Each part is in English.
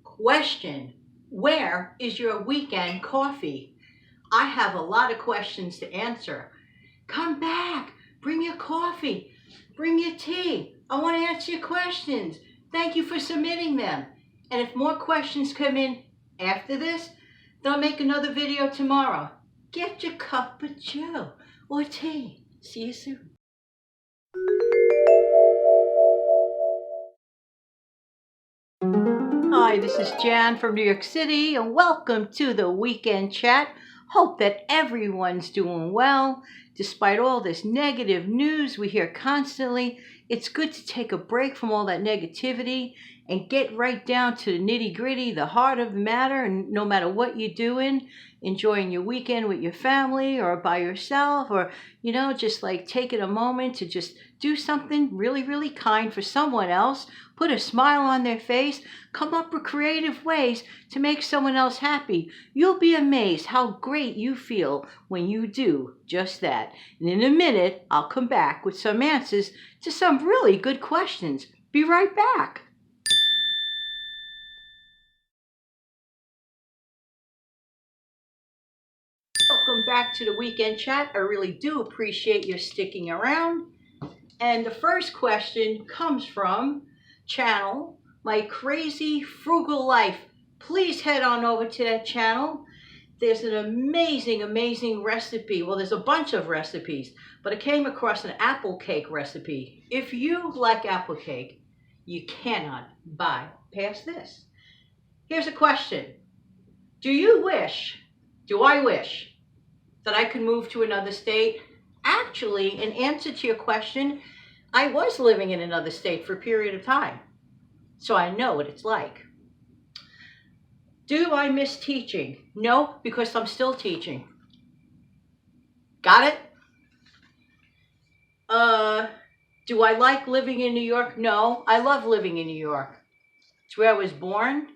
Question: where is your weekend coffee? I have a lot of questions to answer. Come back. Bring your coffee. Bring your tea. I want to answer your questions. Thank you for submitting them. And if more questions come in after this, then I'll make another video tomorrow. Get your cup of joe or tea. See you soon. Hi, this is Jan from New York City, and welcome to the Weekend Chat. Hope that everyone's doing well. Despite all this negative news we hear constantly, it's good to take a break from all that negativity and get right down to the nitty-gritty, the heart of the matter, and no matter what you're doing, enjoying your weekend with your family or by yourself, or, just like taking a moment to just do something really, really kind for someone else, put a smile on their face, come up with creative ways to make someone else happy. You'll be amazed how great you feel when you do just that. And in a minute, I'll come back with some answers to some really good questions. Be right back. Welcome back to the Weekend Chat. I really do appreciate your sticking around. And the first question comes from channel My Crazy Frugal Life. Please head on over to that channel. There's an amazing recipe. Well, there's a bunch of recipes, but I came across an apple cake recipe. If you like apple cake, you cannot bypass this. Here's a question. Do I wish that I could move to another state? Actually, in answer to your question, I was living in another state for a period of time, so I know what it's like. Do I miss teaching? No, because I'm still teaching. Got it? Do I like living in New York? No, I love living in New York. It's where I was born.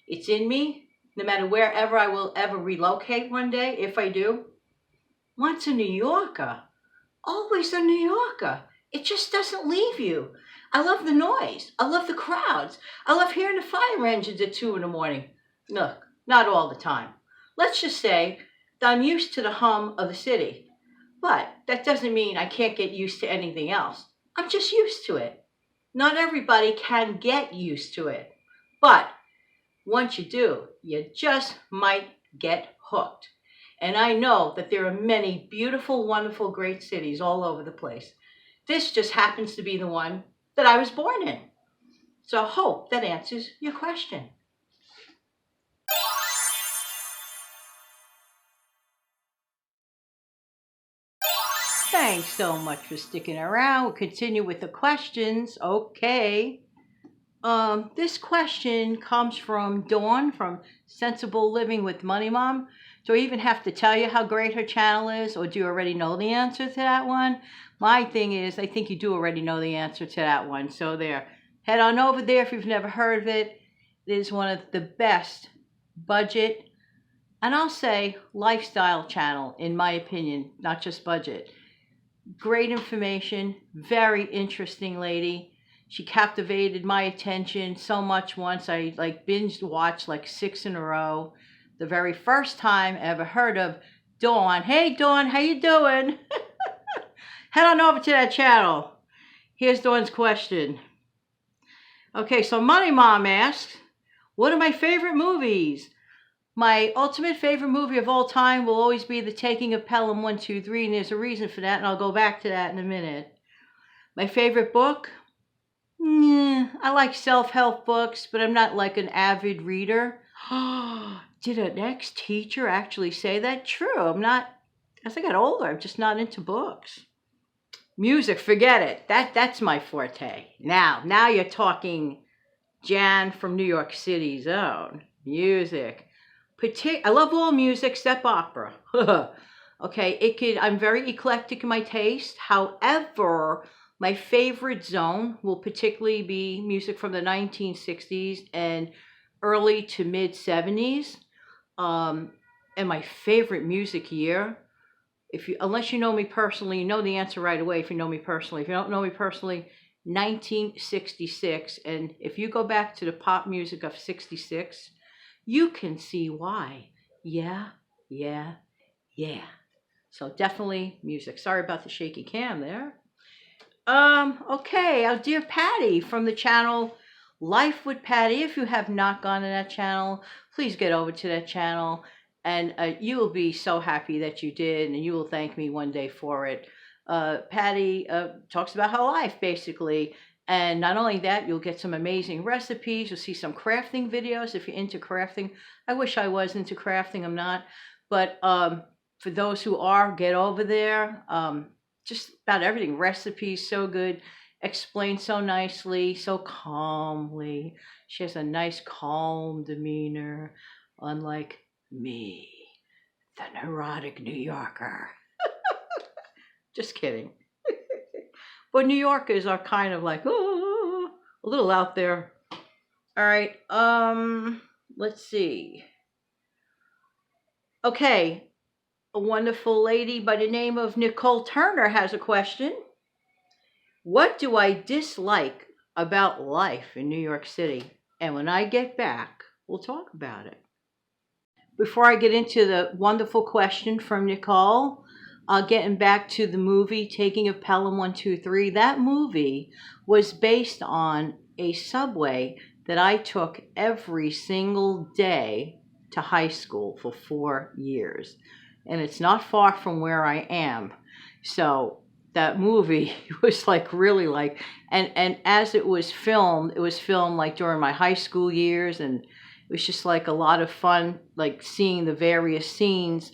It's in me. No matter wherever I will ever relocate one day, if I do. Once a New Yorker, always a New Yorker. It just doesn't leave you. I love the noise. I love the crowds. I love hearing the fire engines at 2 in the morning. Look, not all the time. Let's just say that I'm used to the hum of the city. But that doesn't mean I can't get used to anything else. I'm just used to it. Not everybody can get used to it. But once you do, you just might get hooked. And I know that there are many beautiful, wonderful, great cities all over the place. This just happens to be the one that I was born in. So I hope that answers your question. Thanks so much for sticking around. We'll continue with the questions. Okay. This question comes from Dawn from Sensible Living with Money Mom. Do I even have to tell you how great her channel is, or do you already know the answer to that one? My thing is, I think you do already know the answer to that one. So there, head on over there if you've never heard of it. It is one of the best budget, and I'll say lifestyle channel, in my opinion, not just budget. Great information, very interesting lady. She captivated my attention so much once. I binged watched 6 in a row. The very first time I ever heard of Dawn. Hey Dawn, how you doing? Head on over to that channel. Here's Dawn's question. Okay, so Money Mom asks, what are my favorite movies? My ultimate favorite movie of all time will always be The Taking of Pelham 1, 2, 3, and there's a reason for that, and I'll go back to that in a minute. My favorite book? I like self-help books, but I'm not like an avid reader. Did an ex-teacher actually say that? True. As I got older, I'm just not into books. Music, forget it. That's my forte. Now you're talking Jan from New York City's own. Music. I love all music except opera. Okay, I'm very eclectic in my taste. However, my favorite zone will particularly be music from the 1960s and early to mid 70s. And my favorite music year, unless you know me personally, you know the answer right away if you know me personally. If you don't know me personally, 1966. And if you go back to the pop music of 66, you can see why. Yeah, yeah, yeah. So definitely music. Sorry about the shaky cam there. Okay, our dear Patty from the channel Life with Patty. If you have not gone to that channel, please get over to that channel, and you will be so happy that you did, and you will thank me one day for it. Patty talks about her life basically, and not only that, you'll get some amazing recipes. You'll see some crafting videos if you're into crafting. I wish I was into crafting. I'm not, but for those who are, get over there. Just about everything. Recipes so good, explained so nicely, so calmly. She has a nice calm demeanor, unlike me, the neurotic New Yorker. Just kidding. But New Yorkers are kind of like, oh, a little out there. All right, let's see. Okay, a wonderful lady by the name of Nicole Turner has a question. What do I dislike about life in New York City? And when I get back, we'll talk about it. Before I get into the wonderful question from Nicole, getting back to the movie Taking of Pelham 123, that movie was based on a subway that I took every single day to high school for 4 years. And it's not far from where I am. So that movie was like really like, and as it was filmed like during my high school years, and it was just like a lot of fun, like seeing the various scenes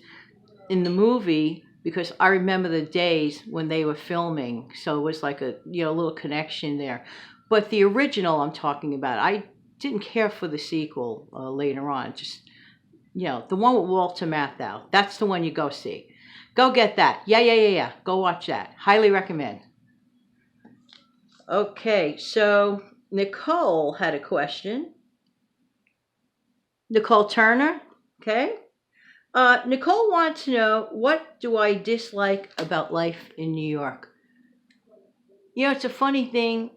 in the movie, because I remember the days when they were filming. So it was like a little connection there. But the original I'm talking about, I didn't care for the sequel later on. Just the one with Walter Matthau. That's the one you go see. Go get that. Yeah. Go watch that. Highly recommend. Okay, so Nicole had a question. Nicole Turner, okay? Nicole wants to know, what do I dislike about life in New York? It's a funny thing.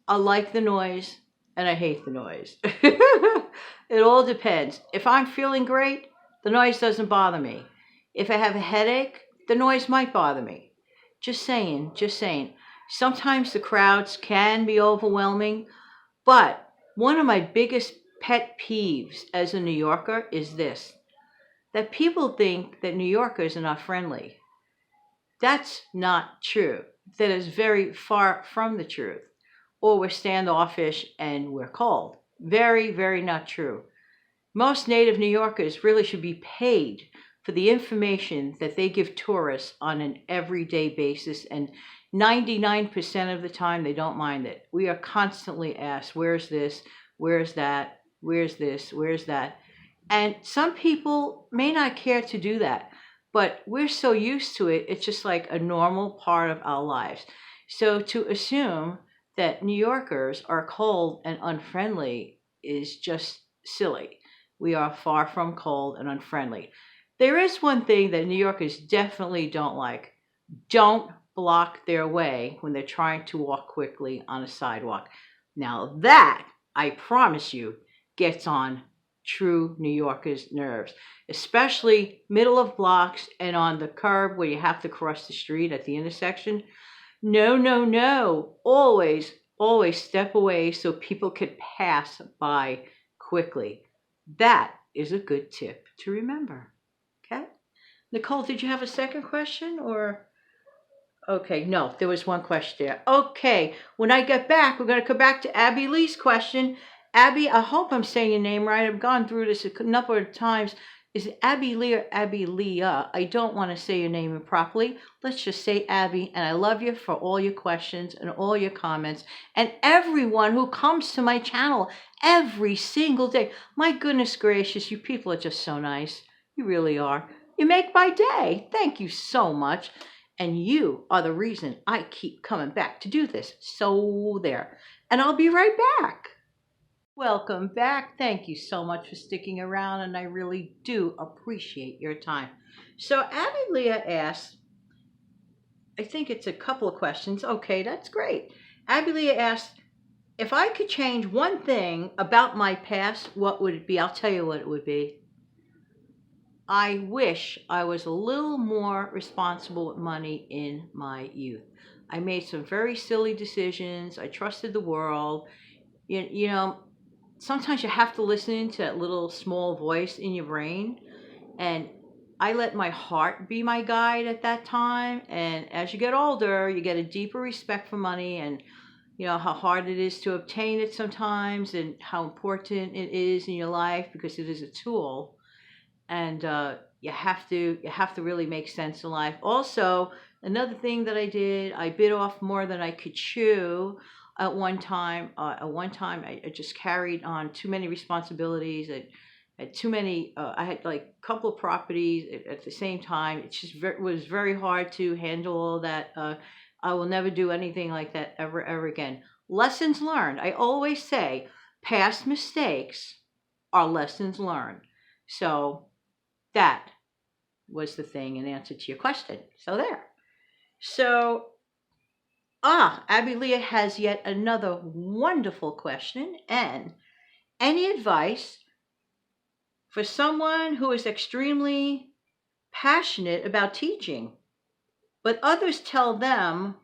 I like the noise and I hate the noise. It all depends. If I'm feeling great, the noise doesn't bother me. If I have a headache, the noise might bother me. Just saying. Sometimes the crowds can be overwhelming, but one of my biggest pet peeves as a New Yorker is this: that people think that New Yorkers are not friendly. That's not true. That is very far from the truth. Or we're standoffish and we're cold. Very, very not true. Most native New Yorkers really should be paid for the information that they give tourists on an everyday basis, and 99% of the time they don't mind it. We are constantly asked, where's this, where's that, where's this, where's that? And some people may not care to do that, but we're so used to it, it's just like a normal part of our lives. So to assume that New Yorkers are cold and unfriendly is just silly. We are far from cold and unfriendly. There is one thing that New Yorkers definitely don't like. Don't block their way when they're trying to walk quickly on a sidewalk. Now that, I promise you, gets on true New Yorkers' nerves, especially middle of blocks and on the curb where you have to cross the street at the intersection. No. Always step away so people could pass by quickly. That is a good tip to remember. Okay? Nicole, did you have a second question or? Okay, no, there was one question there. Okay, when I get back, we're going to come back to Abby Lee's question. Abby, I hope I'm saying your name right. I've gone through this a number of times. Is it Abby Lee or Abby Leah? I don't want to say your name improperly. Let's just say Abby, and I love you for all your questions and all your comments, and everyone who comes to my channel every single day. My goodness gracious, you people are just so nice. You really are. You make my day. Thank you so much. And you are the reason I keep coming back to do this. So there. And I'll be right back. Welcome back. Thank you so much for sticking around, and I really do appreciate your time. So Abby Leah asks, I think it's a couple of questions. Okay, that's great. Abby Leah asked, if I could change one thing about my past, what would it be? I'll tell you what it would be. I wish I was a little more responsible with money in my youth. I made some very silly decisions. I trusted the world. You know, sometimes you have to listen to that little small voice in your brain. And I let my heart be my guide at that time. And as you get older, you get a deeper respect for money and how hard it is to obtain it sometimes and how important it is in your life because it is a tool. And you have to really make sense in life. Also, another thing that I did, I bit off more than I could chew at one time. I just carried on too many responsibilities. I had too many. I had like a couple of properties at the same time. It just was very hard to handle all that. I will never do anything like that ever again. Lessons learned. I always say past mistakes are lessons learned. So that was the thing in answer to your question. So there. So, Abby Leah has yet another wonderful question. And any advice for someone who is extremely passionate about teaching, but others tell them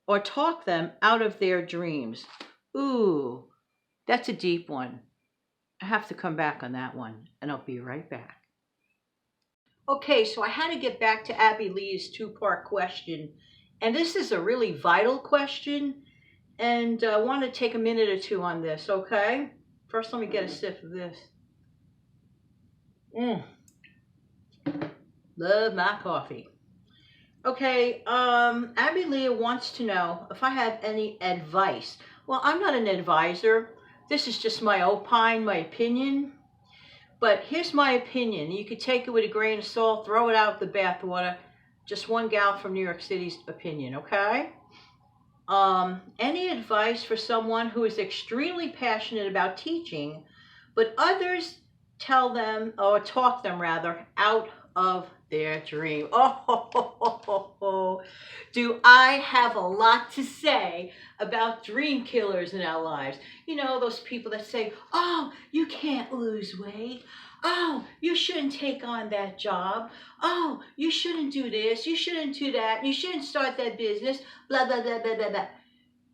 or talk them out of their dreams? Ooh, that's a deep one. I have to come back on that one, and I'll be right back. Okay, so I had to get back to Abby Lee's two-part question. And this is a really vital question. And I want to take a minute or two on this, okay? First, let me get a sip of this. Love my coffee. Okay, Abby Leah wants to know if I have any advice. Well, I'm not an advisor. This is just my opine, my opinion. But here's my opinion. You could take it with a grain of salt, throw it out with the bathwater. Just one gal from New York City's opinion, okay? Any advice for someone who is extremely passionate about teaching, but others tell them, or talk them rather, out of their dream? Oh, do I have a lot to say about dream killers in our lives? You know, those people that say, oh, you can't lose weight. Oh, you shouldn't take on that job. Oh, you shouldn't do this. You shouldn't do that. You shouldn't start that business. Blah, blah, blah, blah, blah, blah.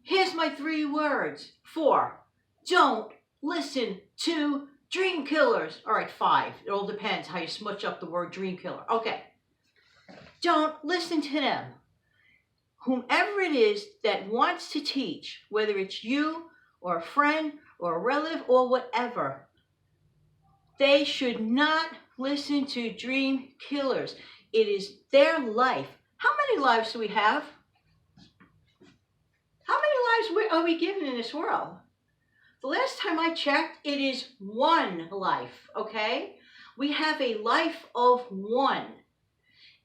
Here's my 3 words. 4, don't listen to dream killers. All right, 5. It all depends how you smudge up the word dream killer. Okay. Don't listen to them. Whomever it is that wants to teach, whether it's you or a friend or a relative or whatever, they should not listen to dream killers. It is their life. How many lives do we have? How many lives are we given in this world? The last time I checked, it is one life, okay? We have a life of one.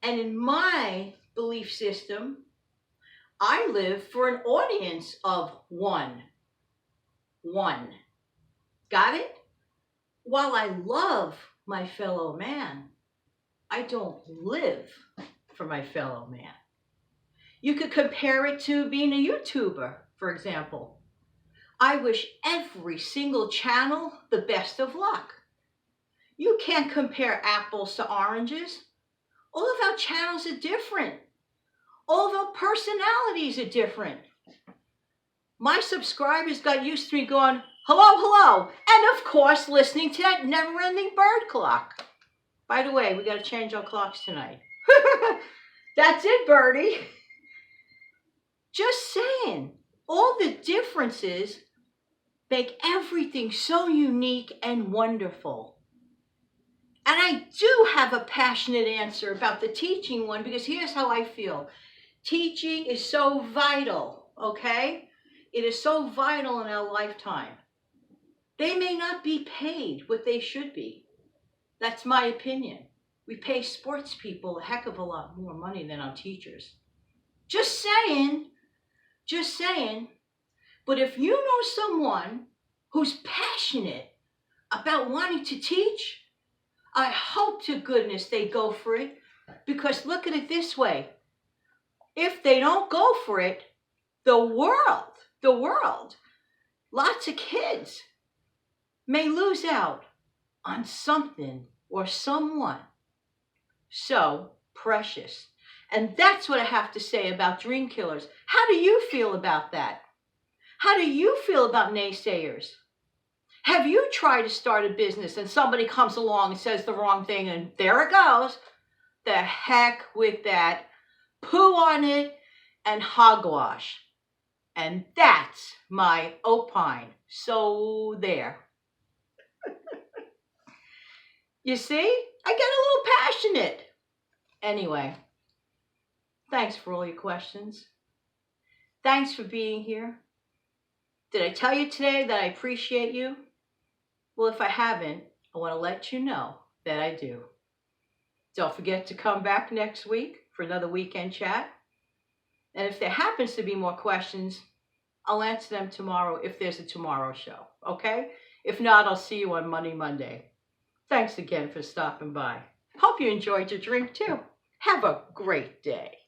And in my belief system, I live for an audience of one. One. Got it? While I love my fellow man, I don't live for my fellow man. You could compare it to being a YouTuber, for example. I wish every single channel the best of luck. You can't compare apples to oranges. All of our channels are different. All of our personalities are different. My subscribers got used to me going, hello, hello, and of course listening to that never-ending bird clock. By the way, we got to change our clocks tonight. That's it, Birdie. Just saying, all the differences make everything so unique and wonderful. And I do have a passionate answer about the teaching one because here's how I feel. Teaching is so vital, okay? It is so vital in our lifetime. They may not be paid what they should be. That's my opinion. We pay sports people a heck of a lot more money than our teachers. Just saying. Just saying. But if you know someone who's passionate about wanting to teach, I hope to goodness they go for it. Because look at it this way. If they don't go for it, the world, lots of kids may lose out on something or someone so precious. And that's what I have to say about dream killers. How do you feel about that? How do you feel about naysayers? Have you tried to start a business and somebody comes along and says the wrong thing and there it goes? The heck with that. Poo on it and hogwash. And that's my opine. So there. You see? I get a little passionate. Anyway, thanks for all your questions. Thanks for being here. Did I tell you today that I appreciate you? Well, if I haven't, I want to let you know that I do. Don't forget to come back next week for another weekend chat. And if there happens to be more questions, I'll answer them tomorrow if there's a tomorrow show, okay? If not, I'll see you on Monday. Thanks again for stopping by. Hope you enjoyed your drink too. Have a great day.